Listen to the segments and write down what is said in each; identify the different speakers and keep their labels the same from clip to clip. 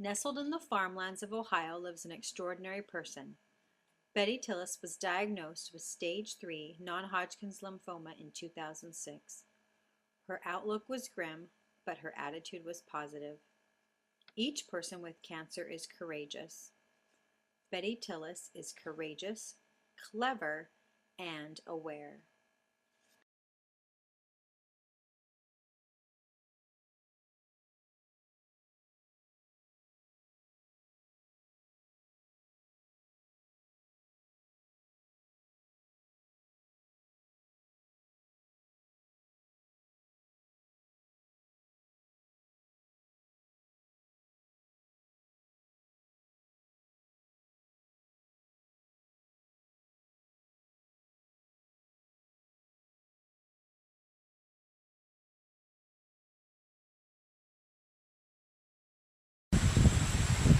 Speaker 1: Nestled in the farmlands of Ohio lives an extraordinary person. Betty Tillis was diagnosed with stage 3 non-Hodgkin's lymphoma in 2006. Her outlook was grim, but her attitude was positive. Each person with cancer is courageous. Betty Tillis is courageous, clever, and aware.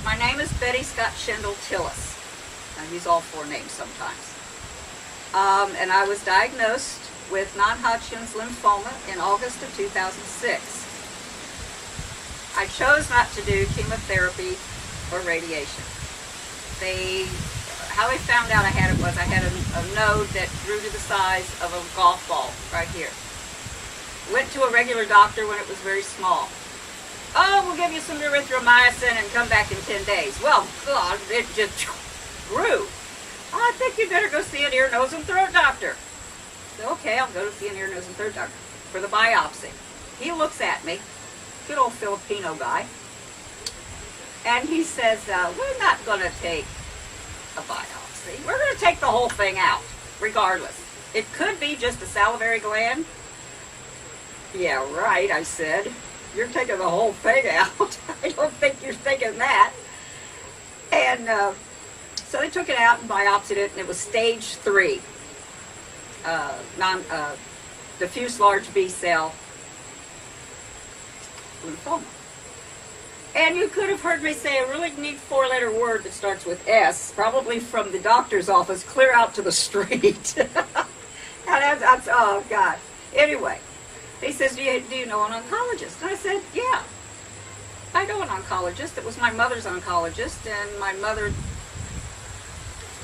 Speaker 2: My name is Betty Scott Schindel Tillis. I use all four names sometimes. And I was diagnosed with non-Hodgkin's lymphoma in August of 2006. I chose not to do chemotherapy or radiation. How I found out I had it was I had a node that grew to the size of a golf ball right here. Went to a regular doctor when it was very small. Oh, we'll give you some erythromycin and come back in 10 days. Well, God, it just grew. I think you better go see an ear, nose, and throat doctor. So, okay, I'll go to see an ear, nose, and throat doctor for the biopsy. He looks at me, good old Filipino guy, and he says, we're not going to take a biopsy. We're going to take the whole thing out, regardless. It could be just a salivary gland. Yeah, right, I said. You're taking the whole thing out. I don't think you're thinking that. And so they took it out and biopsied it, and it was stage 3, diffuse large B-cell lymphoma. And you could have heard me say a really neat 4-letter word that starts with S, probably from the doctor's office, clear out to the street. And that's oh, God. Anyway. He says, do you know an oncologist? And I said, yeah, I know an oncologist. It was my mother's oncologist, and my mother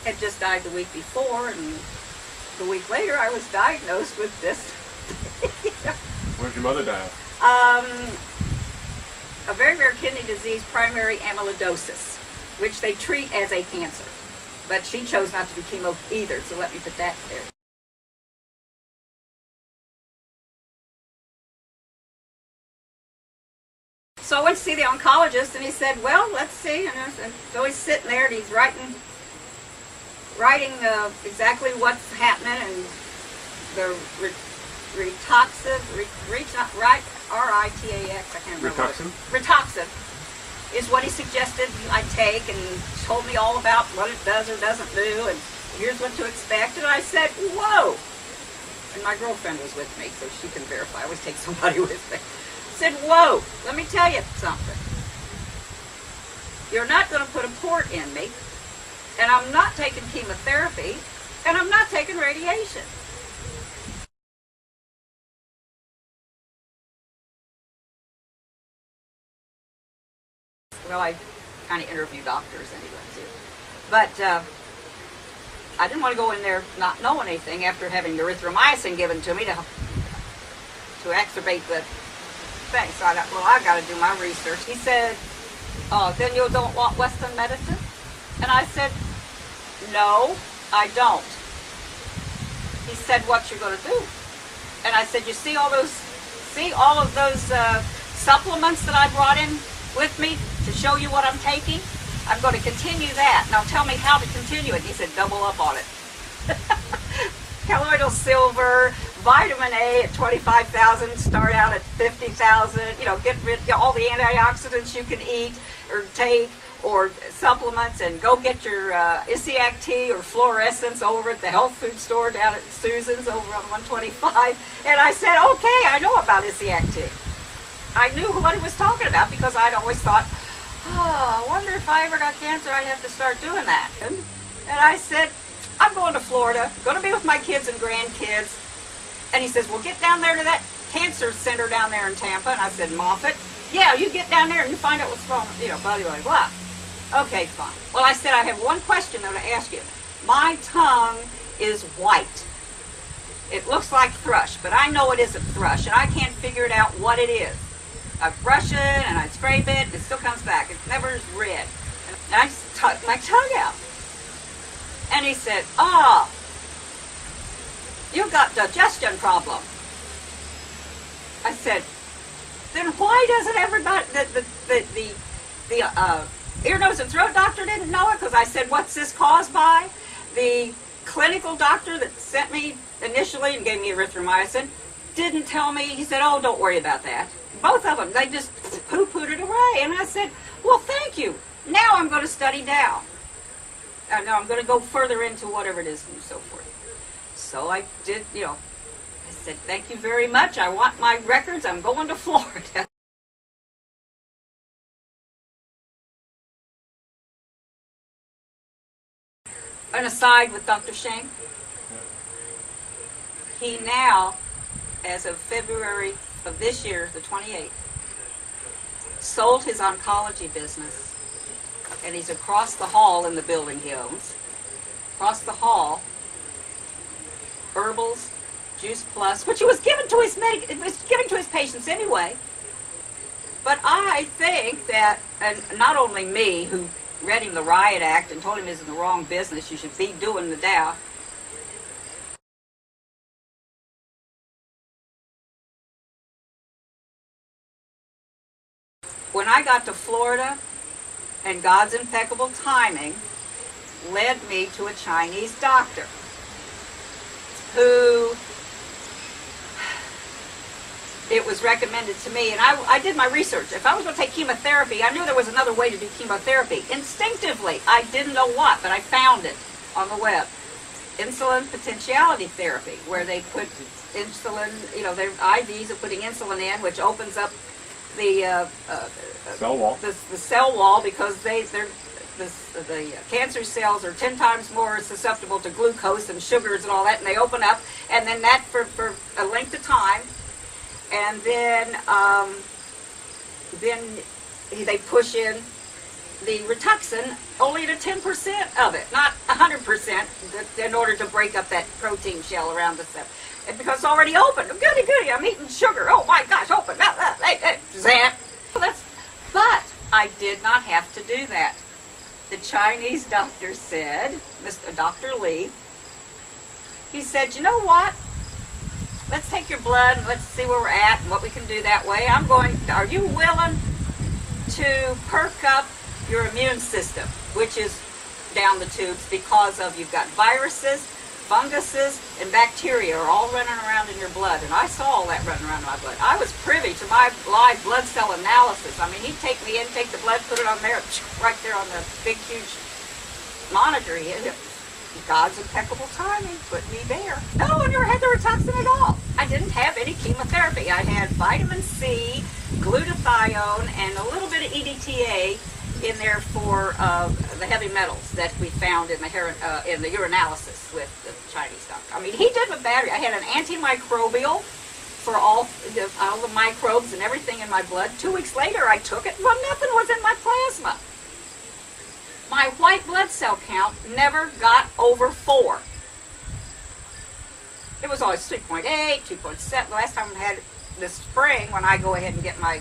Speaker 2: had just died the week before, and the week later I was diagnosed with this.
Speaker 3: What did your mother die of?
Speaker 2: A very rare kidney disease, primary amyloidosis, which they treat as a cancer. But she chose not to do chemo either, so let me put that there. So I went to see the oncologist, and he said, well, let's see. And so he's sitting there, and he's writing exactly what's happening, and the rituximab, R-I-T-A-X, I can't remember. Rituximab is what he suggested I take, and told me all about what it does or doesn't do, and here's what to expect. And I said, whoa! And my girlfriend was with me, so she can verify. I always take somebody with me. Said, whoa, let me tell you something. You're not going to put a port in me, and I'm not taking chemotherapy, and I'm not taking radiation. Well, I kind of interview doctors anyway, too. But I didn't want to go in there not knowing anything after having erythromycin given to me to exacerbate the thing. So I thought, well, I got to do my research. He said, then you don't want Western medicine? And I said, no, I don't. He said, what you going to do? And I said, you see all of those supplements that I brought in with me to show you what I'm taking? I'm going to continue that. Now tell me how to continue it. He said, double up on it. Colloidal silver, vitamin A at 25,000, start out at 50,000, get rid of all the antioxidants you can eat or take, or supplements, and go get your Isiac tea or fluorescence over at the health food store down at Susan's over on 125. And I said, okay, I know about Isiac tea. I knew what he was talking about because I'd always thought, oh, I wonder if I ever got cancer, I'd have to start doing that. And I said, I'm going to Florida, going to be with my kids and grandkids. And he says, well, get down there to that cancer center down there in Tampa. And I said, Moffat. Yeah, you get down there and you find out what's wrong, blah, blah, blah. Okay, fine. Well, I said, I have one question though to ask you. My tongue is white. It looks like thrush, but I know it isn't thrush, and I can't figure it out what it is. I brush it and I scrape it, and it still comes back. It never is red. And I tuck my tongue out. And he said, "Oh, you've got digestion problem." I said, "Then why doesn't everybody, the ear, nose, and throat doctor didn't know it?" Because I said, "What's this caused by?" The clinical doctor that sent me initially and gave me erythromycin didn't tell me. He said, "Oh, don't worry about that." Both of them, they just poo-pooed it away. And I said, "Well, thank you. Now I'm going to study down. Now I'm going to go further into whatever it is and so forth." So I did, I said, "Thank you very much. I want my records. I'm going to Florida." An aside with Dr. Shane. He now, as of February of this year, the 28th, sold his oncology business, and he's across the hall in the building he owns. Across the hall, Herbals, Juice Plus, which he was given to his patients anyway. But I think that, and not only me, who read him the Riot Act and told him he's in the wrong business, you should be doing the Dow. When I got to Florida, and God's impeccable timing led me to a Chinese doctor who, it was recommended to me, and I did my research. If I was going to take chemotherapy, I knew there was another way to do chemotherapy. Instinctively, I didn't know what, but I found it on the web. Insulin potentiality therapy, where they put insulin, their IVs are putting insulin in, which opens up the
Speaker 3: cell wall.
Speaker 2: The cell wall, because the cancer cells are 10 times more susceptible to glucose and sugars and all that, and they open up, and then that for a length of time, and then they push in the Rituxan only to 10% of it, not 100%, in order to break up that protein shell around the cell. And because it's already open, goody goody, I'm eating sugar. Oh my gosh, open, zap. But I did not have to do that. The Chinese doctor said, Dr. Lee, he said, "You know what? Let's take your blood and let's see where we're at and what we can do that way. Are you willing to perk up your immune system, which is down the tubes because of you've got viruses, funguses, and bacteria are all running around in your blood." And I saw all that running around in my blood. I was privy to my live blood cell analysis. I mean, he'd take me in, take the blood, put it on there, right there on the big, huge monitor. God's impeccable timing put me there. No, I never had the Rituxan at all. I didn't have any chemotherapy. I had vitamin C, glutathione, and a little bit of EDTA in there for the heavy metals that we found in the urinalysis with the Chinese doctor. I mean, he did a battery. I had an antimicrobial for all the microbes and everything in my blood. 2 weeks later, I took it. Well, nothing was in my plasma. My white blood cell count never got over 4. It was always 3.8, 2.7. The last time I had this spring, when I go ahead and get my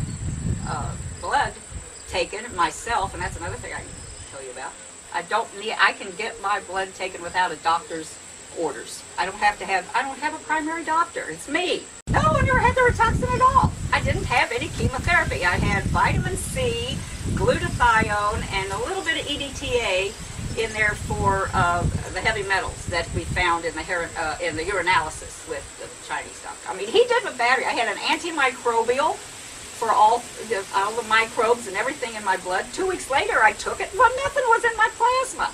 Speaker 2: blood taken myself, and that's another thing I can tell you about. I can get my blood taken without a doctor's orders. I don't have a primary doctor. It's me. No, I never had the Rituxan at all. I didn't have any chemotherapy. I had vitamin C, glutathione, and a little bit of EDTA in there for the heavy metals that we found in the urinalysis with the Chinese doctor. I mean, he did a battery. I had an antimicrobial for all the microbes and everything in my blood. 2 weeks later, I took it. Well, nothing was in my plasma.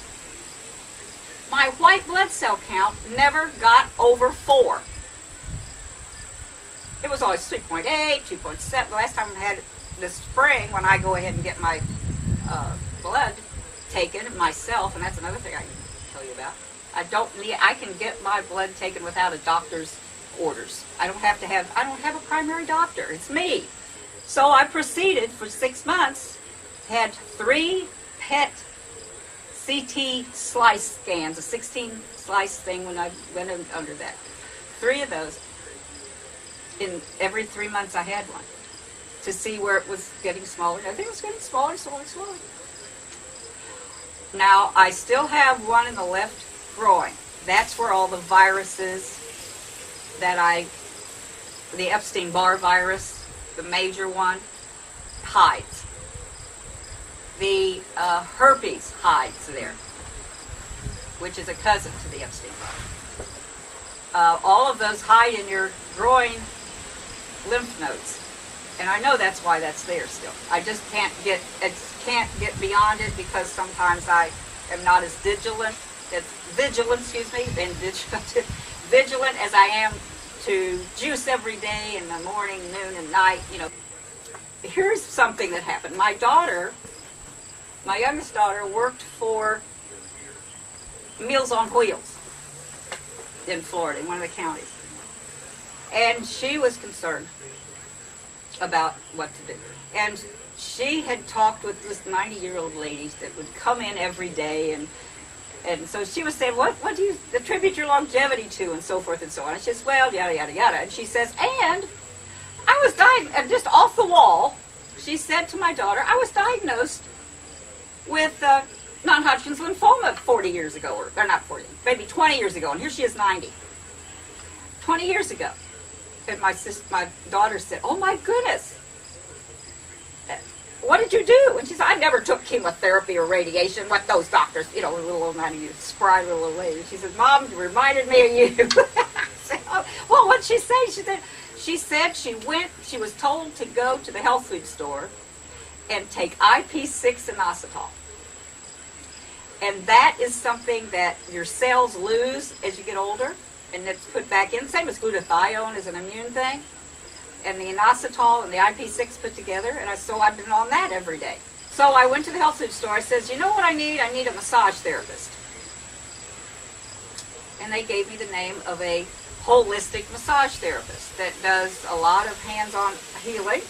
Speaker 2: My white blood cell count never got over 4. It was always 3.8, 2.7. The last time I had this spring, when I go ahead and get my blood taken myself, and that's another thing I can tell you about. I can get my blood taken without a doctor's orders. I don't have a primary doctor. It's me. So I proceeded for 6 months, had 3 PET CT slice scans, a 16 slice thing when I went under that. 3 of those. In every 3 months I had one to see where it was getting smaller. I think it was getting smaller, smaller, smaller. Now I still have one in the left groin. That's where all the viruses that the Epstein-Barr virus, the major one, hides. The herpes hides there, which is a cousin to the Epstein-Barr. All of those hide in your groin lymph nodes, and I know that's why that's there still. I just can't get beyond it because sometimes I am not as vigilant as I am to juice every day in the morning, noon, and night. You know, here's something that happened. My youngest daughter, worked for Meals on Wheels in Florida, in one of the counties. And she was concerned about what to do. And she had talked with this 90-year-old lady that would come in every day, and so she was saying, what do you attribute your longevity to, and so forth and so on. And she says, well, yada, yada, yada. And she says, and I was diagnosed, just off the wall, she said to my daughter, I was diagnosed with non-Hodgkin's lymphoma 40 years ago, or not 40, maybe 20 years ago, and here she is 90. 20 years ago. And my daughter said, oh my goodness, what did you do? And she said, I never took chemotherapy or radiation, what those doctors, you know, little old 90, spry little lady. She said, Mom, you reminded me of you. I said, oh, well, what'd she say? She said she was told to go to the health food store and take IP6 inositol. And that is something that your cells lose as you get older, and it's put back in. Same as glutathione is an immune thing. And the inositol and the IP6 put together, and so I've been on that every day. So I went to the health food store. I says, you know what I need? I need a massage therapist. And they gave me the name of a holistic massage therapist that does a lot of hands-on healing,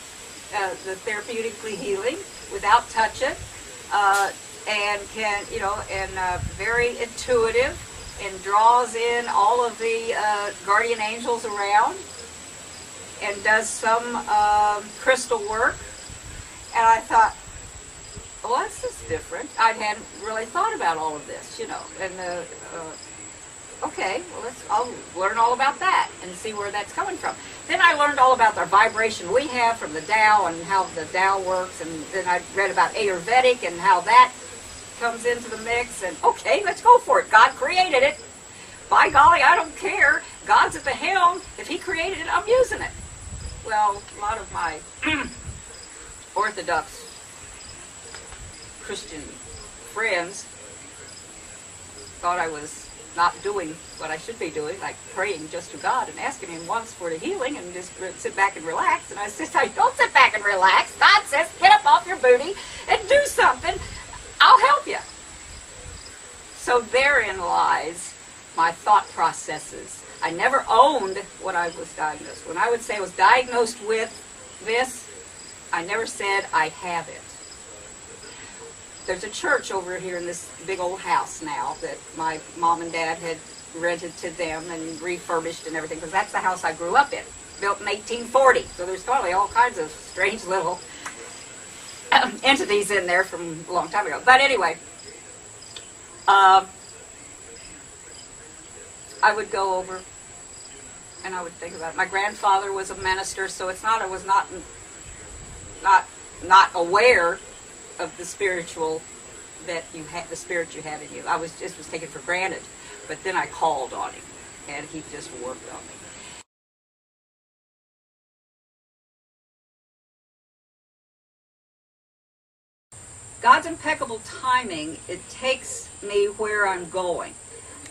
Speaker 2: the therapeutically healing without touching, and can, you know, and very intuitive, and draws in all of the guardian angels around, and does some crystal work. And I thought, well, this is different. I hadn't really thought about all of this, you know. And okay, well, I'll learn all about that and see where that's coming from. Then I learned all about the vibration we have from the Tao and how the Tao works, and then I read about Ayurvedic and how that comes into the mix, and okay, let's go for it. God created it. By golly, I don't care. God's at the helm. If He created it, I'm using it. Well, a lot of my Orthodox Christian friends thought I was not doing what I should be doing, like praying just to God and asking Him once for the healing and just sit back and relax. And I said, I don't sit back and relax. God says, get up off your booty and do something. I'll help you. So therein lies my thought processes. I never owned what I was diagnosed. When I would say I was diagnosed with this, I never said I have it. There's a church over here in this big old house now that my mom and dad had rented to them and refurbished and everything, because that's the house I grew up in, built in 1840. So there's probably all kinds of strange little entities in there from a long time ago. But anyway, I would go over and I would think about it. My grandfather was a minister, so it's not I was not aware of the spiritual that you have, the spirit you have in you. I was taken for granted, but then I called on Him, and He just worked on me. God's impeccable timing, it takes me where I'm going.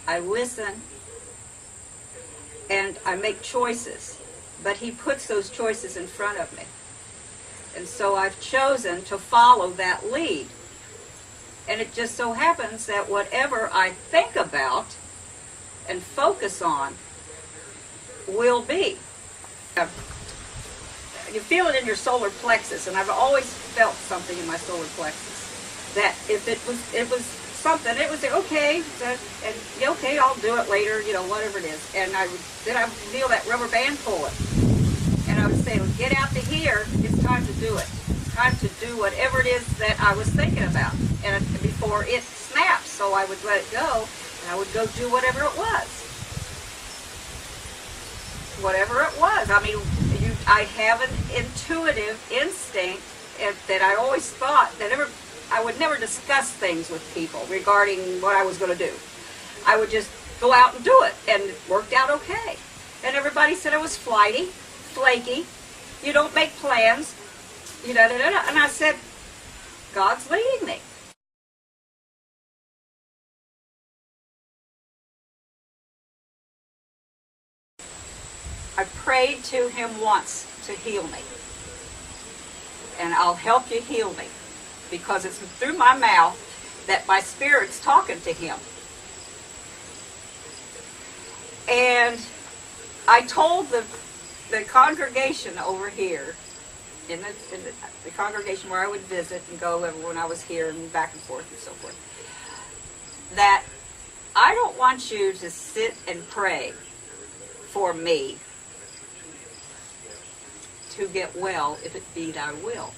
Speaker 2: I listen and I make choices, but He puts those choices in front of me. And so I've chosen to follow that lead. And it just so happens that whatever I think about and focus on will be. you feel it in your solar plexus, and I've always felt something in my solar plexus. That if it was something, it was okay, and okay, I'll do it later, whatever it is. And then I would feel that rubber band pull it, and I would say, well, get out to here. It's time to do it. It's time to do whatever it is that I was thinking about, and before it snaps. So I would let it go, and I would go do whatever it was. Whatever it was. I mean, I have an intuitive instinct that I always thought that I would never discuss things with people regarding what I was going to do. I would just go out and do it, and it worked out okay. And everybody said I was flighty, flaky, you don't make plans, and I said, God's leading me. I prayed to him once to heal me. And I'll help you heal me. Because it's through my mouth that my spirit's talking to him. And I told the congregation over here, in the congregation where I would visit and go when I was here and back and forth and so forth, that I don't want you to sit and pray for me to get well if it be thy will.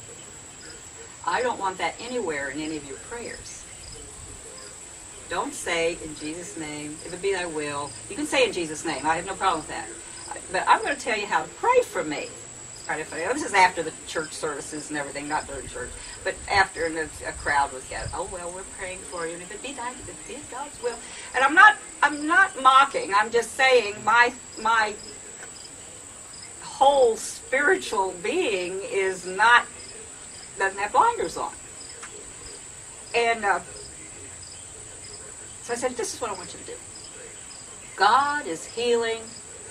Speaker 2: I don't want that anywhere in any of your prayers. Don't say in Jesus' name, if it be thy will. You can say in Jesus' name. I have no problem with that. But I'm going to tell you how to pray for me. Right, this is after the church services and everything, not during church. But after, and a crowd was gathered. Oh, well, we're praying for you. And if it be God's will. And I'm not mocking. I'm just saying my whole spiritual being doesn't have blinders on. And so I said, this is what I want you to do. God is healing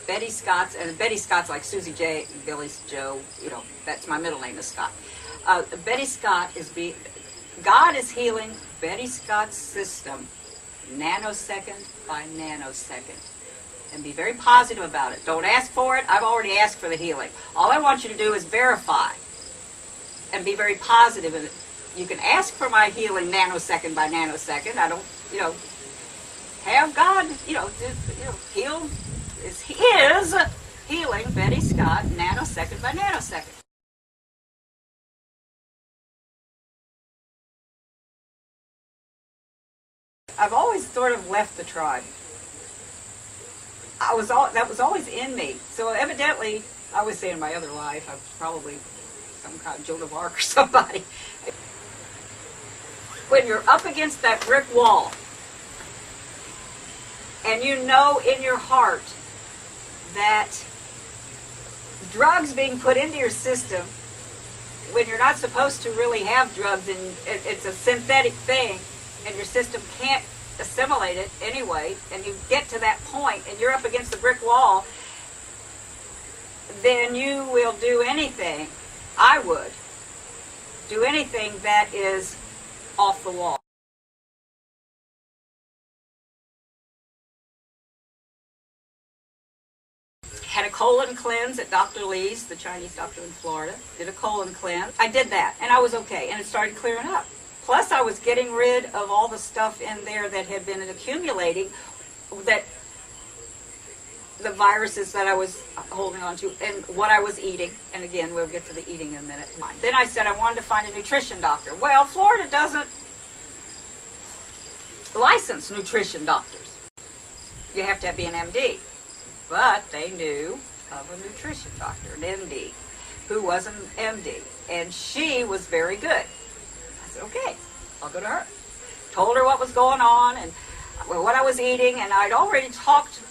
Speaker 2: Betty Scott's, and Betty Scott's like Susie J, Billy's Joe, that's my middle name is Scott. Betty Scott God is healing Betty Scott's system nanosecond by nanosecond. And be very positive about it. Don't ask for it. I've already asked for the healing. All I want you to do is verify and be very positive in it. You can ask for my healing nanosecond by nanosecond. I don't, have God, heal. He is healing Betty Scott nanosecond by nanosecond. I've always sort of left the tribe. That was always in me. So evidently, I was saying in my other life, I was probably some kind of Joan of Arc or somebody. When you're up against that brick wall, and you know in your heart that drugs being put into your system when you're not supposed to really have drugs, and it's a synthetic thing, and your system can't assimilate it anyway, and you get to that point and you're up against the brick wall, then you will do anything, I would do anything that is off the wall. Had a colon cleanse at Dr. Lee's, the Chinese doctor in Florida. Did a colon cleanse. I did that, and I was okay, and it started clearing up. Plus, I was getting rid of all the stuff in there that had been accumulating, that the viruses that I was holding on to, and what I was eating. And again, we'll get to the eating in a minute. Then I said I wanted to find a nutrition doctor. Well, Florida doesn't license nutrition doctors. You have to be an MD. But they knew of a nutrition doctor, an MD, who was an MD. And she was very good. I said, okay, I'll go to her. Told her what was going on and what I was eating, and I'd already talked,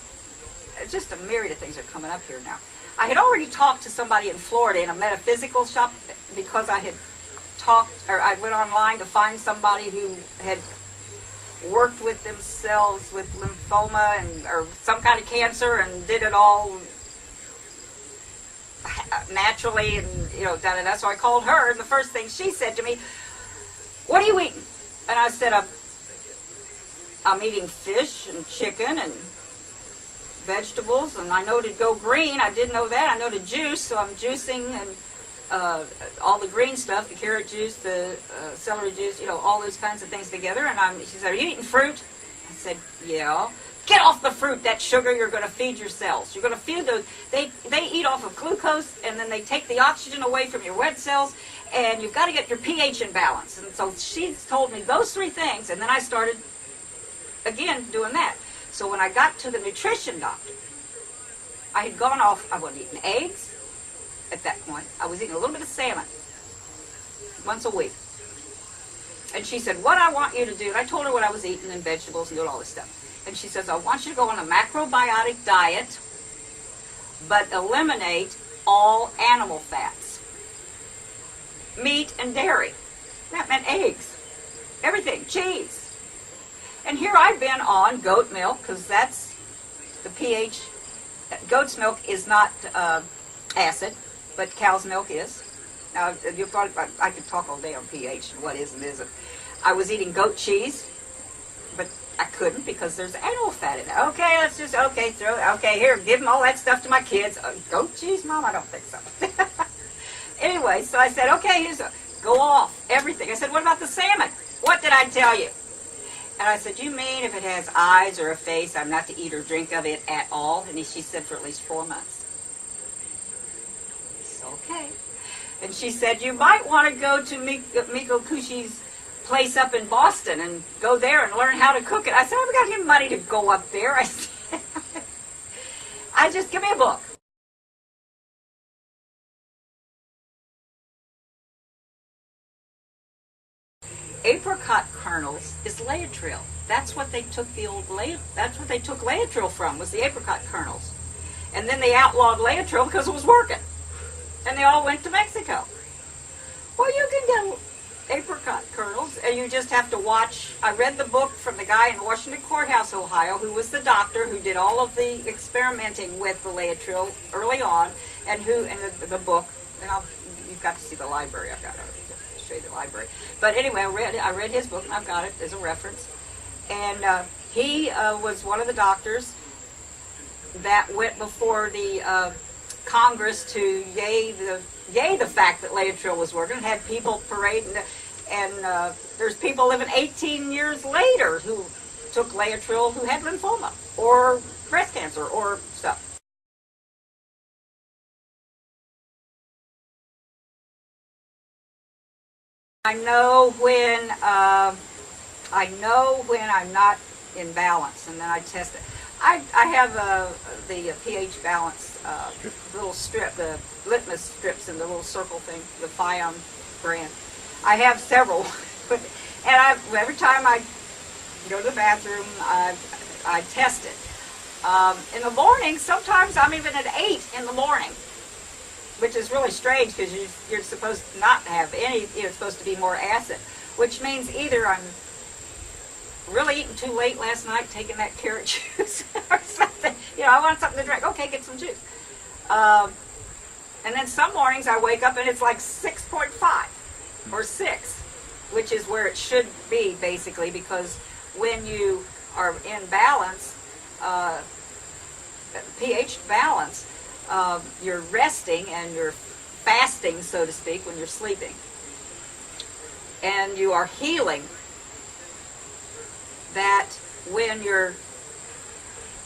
Speaker 2: just a myriad of things are coming up here now. I had already talked to somebody in Florida in a metaphysical shop because I had I went online to find somebody who had worked with themselves with lymphoma or some kind of cancer and did it all naturally and da-da-da. So I called her, and the first thing she said to me, what are you eating? And I said, I'm eating fish and chicken and vegetables, and I know to go green. I didn't know that. I know to juice, so I'm juicing and all the green stuff, the carrot juice, the celery juice, you know, all those kinds of things together. And she said, "Are you eating fruit?" I said, "Yeah." "Get off the fruit, that sugar, you're going to feed your cells. You're going to feed those, they eat off of glucose, and then they take the oxygen away from your red cells, and you've got to get your pH in balance." And so she's told me those three things, and then I started, again, doing that. So when I got to the nutrition doctor, I had gone off, I wasn't eating eggs at that point. I was eating a little bit of salmon once a week. And she said, "What I want you to do," and I told her what I was eating and vegetables and doing all this stuff. And she says, "I want you to go on a macrobiotic diet, but eliminate all animal fats. Meat and dairy." That meant eggs, everything, cheese. And here I've been on goat milk, because that's the pH. Goat's milk is not acid, but cow's milk is. Now, you thought I could talk all day on pH and what is and isn't. I was eating goat cheese, but I couldn't because there's animal fat in it. Okay, let's just, okay, here, give them all that stuff to my kids. Goat cheese, Mom? I don't think so. Anyway, so I said, okay, go off everything. I said, "What about the salmon?" "What did I tell you?" And I said, "You mean if it has eyes or a face, I'm not to eat or drink of it at all?" And she said, "For at least 4 months. It's okay. And she said, "You might want to go to Miko Kushi's place up in Boston and go there and learn how to cook it." I said, "I've got any money to go up there." I said, "I just, give me a book." Apricot kernels is Laetrile. That's what they took Laetrile from, was the apricot kernels. And then they outlawed Laetrile because it was working. And they all went to Mexico. Well, you can get apricot kernels, and you just have to watch. I read the book from the guy in Washington Courthouse, Ohio, who was the doctor who did all of the experimenting with the Laetrile early on, and the book, and you've got to see the library. I've got to show you the library. But anyway, I read his book, and I've got it as a reference. And he was one of the doctors that went before the Congress to yay the fact that Laetrile was working, and had people parade, and there's people living 18 years later who took Laetrile who had lymphoma or breast cancer or stuff. I know when I'm not in balance, and then I test it. I have the pH balance little strip, the litmus strips in the little circle thing, the Phion brand. I have several, and every time I go to the bathroom, I test it. In the morning, sometimes I'm even at 8 in the morning, which is really strange because you're supposed not to have any. You're supposed to be more acid, which means either I'm really eating too late last night, taking that carrot juice or something. I want something to drink. Okay, get some juice. And then some mornings I wake up and it's like 6.5 or 6, which is where it should be basically, because when you are in balance, pH balance, you're resting and you're fasting, so to speak, when you're sleeping. And you are healing. That when you're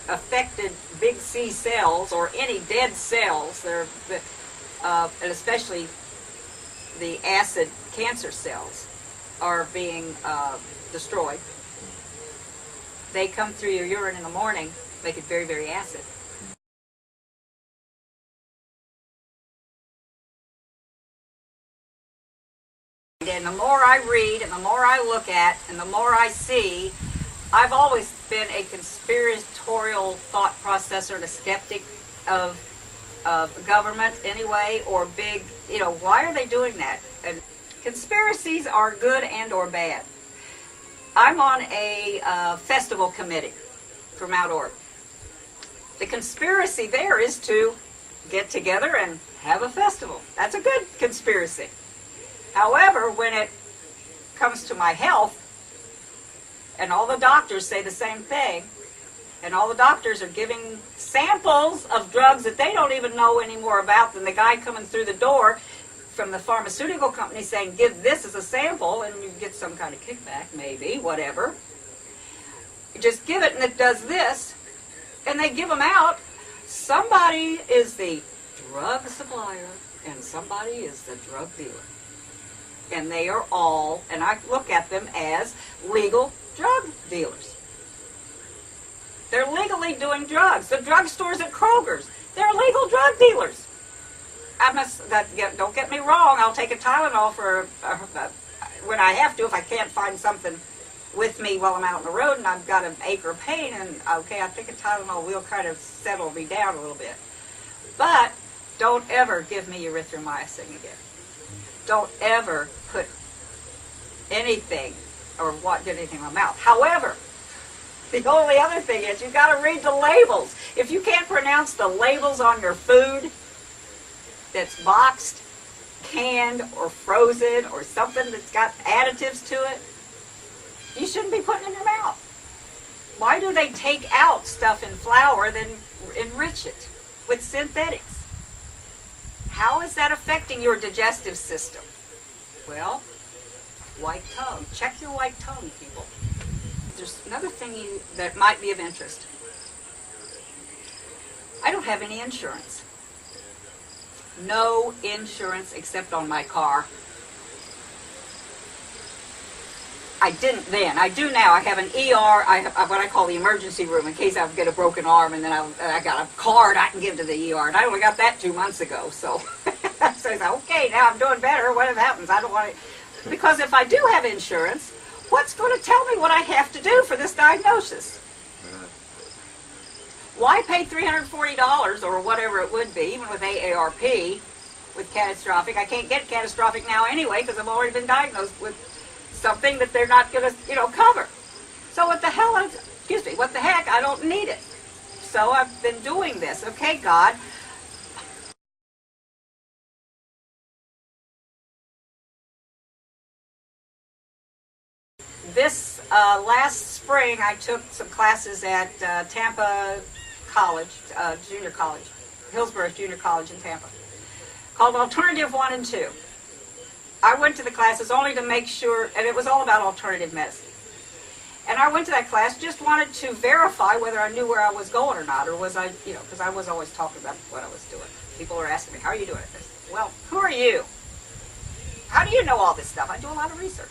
Speaker 2: affected big C cells or any dead cells, and especially the acid cancer cells are being destroyed, they come through your urine in the morning, make it very, very acid. And the more I read and the more I look at and the more I see, I've always been a conspiratorial thought processor and a skeptic of government anyway, or big, why are they doing that? And conspiracies are good and or bad. I'm on a festival committee for Mount Orb. The conspiracy there is to get together and have a festival. That's a good conspiracy. However, when it comes to my health, and all the doctors say the same thing, and all the doctors are giving samples of drugs that they don't even know any more about than the guy coming through the door from the pharmaceutical company saying, give this as a sample, and you get some kind of kickback, maybe, whatever. You just give it, and it does this, and they give them out. Somebody is the drug supplier, and somebody is the drug dealer. And they are all, and I look at them as legal drug dealers. They're legally doing drugs. The drugstores at Kroger's, they're legal drug dealers. Don't get me wrong, I'll take a Tylenol when I have to, if I can't find something with me while I'm out on the road and I've got an ache or pain, and okay, I think a Tylenol will kind of settle me down a little bit. But don't ever give me erythromycin again. Don't ever put anything or get anything in my mouth. However, the only other thing is you've got to read the labels. If you can't pronounce the labels on your food that's boxed, canned, or frozen, or something that's got additives to it, you shouldn't be putting it in your mouth. Why do they take out stuff in flour then enrich it with synthetics? How is that affecting your digestive system? Well, white tongue. Check your white tongue, people. There's another thing that might be of interest. I don't have any insurance. No insurance except on my car. I didn't then. I do now. I have an ER. I have what I call the emergency room in case I get a broken arm, and then I got a card I can give to the ER. And I only got that 2 months ago. So, so I said, okay, now I'm doing better. What happens? I don't want to. Because if I do have insurance, what's going to tell me what I have to do for this diagnosis? Why pay $340 or whatever it would be, even with AARP, with catastrophic? I can't get catastrophic now anyway because I've already been diagnosed with something that they're not going to, cover. So what the heck, I don't need it. So I've been doing this. Okay, God. This last spring, I took some classes at Tampa College, Junior College, Hillsborough Junior College in Tampa, called Alternative 1 and 2. I went to the classes only to make sure, and it was all about alternative medicine. And I went to that class, just wanted to verify whether I knew where I was going or not, or was I, because I was always talking about what I was doing. People were asking me, how are you doing at this? Well, who are you? How do you know all this stuff? I do a lot of research.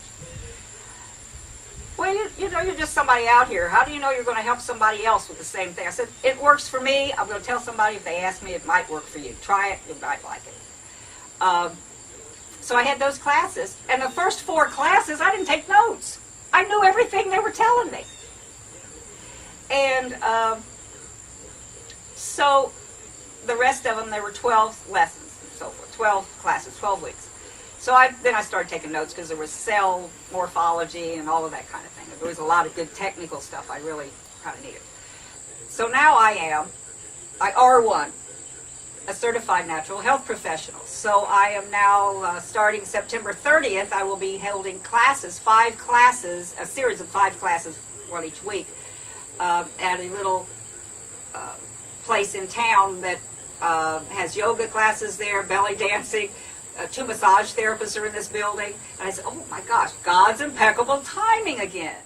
Speaker 2: Well, you're just somebody out here. How do you know you're going to help somebody else with the same thing? I said, it works for me. I'm going to tell somebody if they ask me, it might work for you. Try it. You might like it. So I had those classes, and the first 4 classes, I didn't take notes. I knew everything they were telling me. And so the rest of them, there were 12 lessons and so forth, 12 classes, 12 weeks. So then I started taking notes because there was cell morphology and all of that kind of thing. There was a lot of good technical stuff I really kind of needed. So now I R1, a certified natural health professional. So I am now, starting September 30th, I will be holding classes, 5 classes, a series of 5 classes, one each week, at a little place in town that has yoga classes there, belly dancing. 2 massage therapists are in this building. And I said, oh my gosh, God's impeccable timing again.